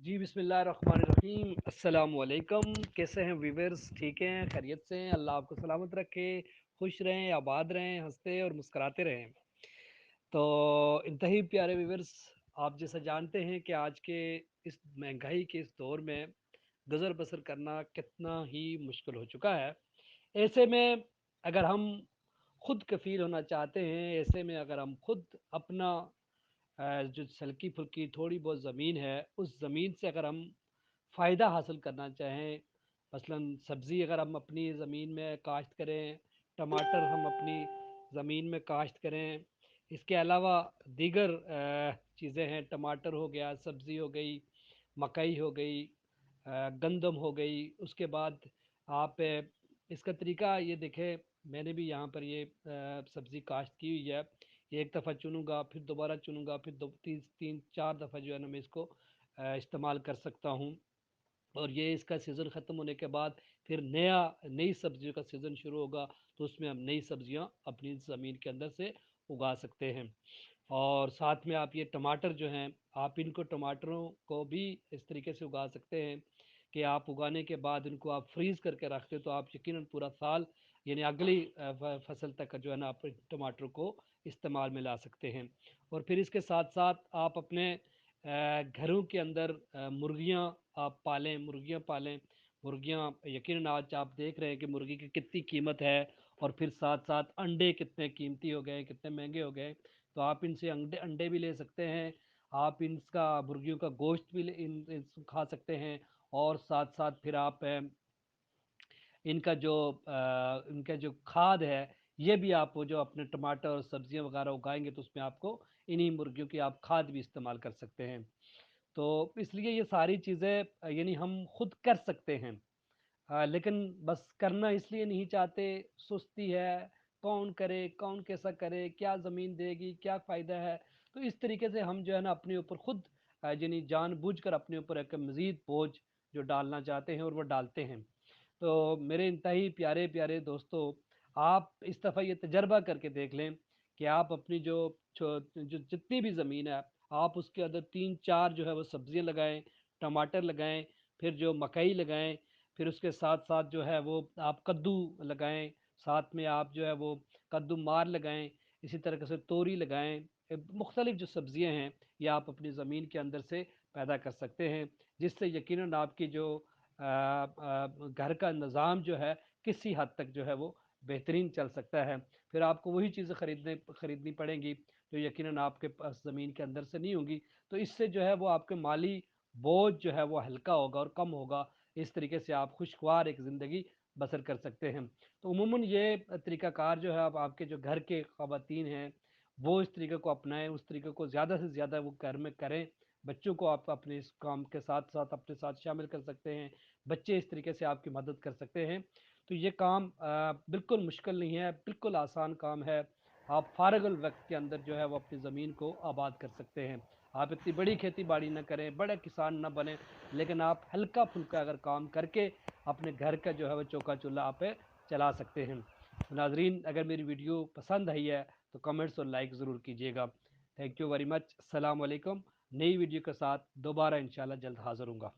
جی बिस्मिल्लाहिर्रहमानिर्रहीम अस्सलाम वालेकुम। कैसे हैं वीवर्स? ठीक हैं, खैरियत से हैं? अल्लाह आपको सलामत रखे, खुश रहें, आबाद रहें, हंसते और मुस्कुराते रहें। तो इंतही प्यारे वीवर्स, आप जैसा जानते हैं कि आज के इस महंगाई के इस दौर में गुज़र बसर करना कितना ही मुश्किल हो चुका है। ऐसे में अगर हम खुद कफ़ील होना चाहते हैं, ऐसे में अगर हम खुद अपना जो हल्की फुल्की थोड़ी बहुत ज़मीन है, उस ज़मीन से अगर हम फ़ायदा हासिल करना चाहें, मसलन सब्ज़ी अगर हम अपनी ज़मीन में काश्त करें, टमाटर हम अपनी ज़मीन में काश्त करें, इसके अलावा दीगर चीज़ें हैं, टमाटर हो गया, सब्ज़ी हो गई, मकई हो गई, गंदम हो गई। उसके बाद आप इसका तरीका ये देखें, मैंने भी यहाँ पर ये सब्ज़ी काश्त की हुई है। एक दफ़ा चुनूँगा, फिर दोबारा चुनूँगा, फिर दो तीन तीन चार दफ़ा जो है ना मैं इसको इस्तेमाल कर सकता हूँ। और ये इसका सीज़न ख़त्म होने के बाद फिर नई सब्जियों का सीज़न शुरू होगा, तो उसमें हम नई सब्जियां अपनी ज़मीन के अंदर से उगा सकते हैं। और साथ में आप ये टमाटर जो हैं, आप इनको टमाटरों को भी इस तरीके से उगा सकते हैं कि आप उगाने के बाद इनको आप फ्रीज़ करके रखते हो, तो आप यकीनन पूरा साल यानी अगली फसल तक जो है ना आप टमाटर को इस्तेमाल में ला सकते हैं। और फिर इसके साथ साथ आप अपने घरों के अंदर मुर्गियां पालें। मुर्गियां यकीनन आज आप देख रहे हैं कि मुर्गी की कितनी कीमत है, और फिर साथ साथ अंडे कितने कीमती हो गए, कितने महंगे हो गए। तो आप इनसे अंडे अंडे भी ले सकते हैं, आप इनका मुर्गियों का गोश्त भी खा सकते हैं। और साथ साथ फिर आप इनका जो खाद है, ये भी आप वो जो अपने टमाटर और सब्जियां वगैरह उगाएंगे, तो उसमें आपको इन्हीं मुर्गियों की आप खाद भी इस्तेमाल कर सकते हैं। तो इसलिए ये सारी चीज़ें यानी हम खुद कर सकते हैं। लेकिन बस करना इसलिए नहीं चाहते, सुस्ती है, कौन करे, कौन कैसा करे, क्या ज़मीन देगी, क्या फ़ायदा है। तो इस तरीके से हम जो है ना अपने ऊपर खुद यानी जानबूझकर अपने ऊपर एक मज़ीद बोझ जो डालना चाहते हैं, और वो डालते हैं। तो मेरे इंतहाई प्यारे प्यारे दोस्तों, आप इस दफ़ा ये तजर्बा करके देख लें कि आप अपनी जो जितनी भी ज़मीन है, आप उसके अंदर तीन चार जो है वो सब्ज़ियाँ लगाएं, टमाटर लगाएं, फिर जो मकई लगाएं, फिर उसके साथ साथ जो है वो आप कद्दू लगाएं, साथ में आप जो है वो कद्दू मार लगाएं, इसी तरह से तोरी लगाएं। मुख्तलिफ जो सब्ज़ियाँ हैं, ये आप अपनी ज़मीन के अंदर से पैदा कर सकते हैं, जिससे यकीनन आपकी जो घर का निज़ाम जो है किसी हद तक जो है वो बेहतरीन चल सकता है। फिर आपको वही चीज़ें ख़रीदनी पड़ेंगी जो यकीनन आपके पास ज़मीन के अंदर से नहीं होंगी। तो इससे जो है वो आपके माली बोझ जो है वो हल्का होगा और कम होगा। इस तरीके से आप खुशगवार एक ज़िंदगी बसर कर सकते हैं। तो उमूमन ये तरीक़ाकार जो है, अब आपके जो घर के ख़वातीन हैं, वो इस तरीके को अपनाएं, उस तरीके को ज़्यादा से ज़्यादा वो घर में करें। बच्चों को आप अपने इस काम के साथ साथ अपने साथ शामिल कर सकते हैं, बच्चे इस तरीके से आपकी मदद कर सकते हैं। तो ये काम बिल्कुल मुश्किल नहीं है, बिल्कुल आसान काम है। आप फ़ारगुल वक्त के अंदर जो है वो अपनी ज़मीन को आबाद कर सकते हैं। आप इतनी बड़ी खेती बाड़ी ना करें, बड़े किसान ना बने, लेकिन आप हल्का फुल्का अगर काम करके अपने घर का जो है वो चौका चूल्हा आप चला सकते हैं। नाजरीन, अगर मेरी वीडियो पसंद आई है तो कमेंट्स और लाइक ज़रूर कीजिएगा। Thank you very much. अस्सलाम वालेकुम। नई वीडियो के साथ दोबारा इंशाल्लाह जल्द हाज़िर हूँगा।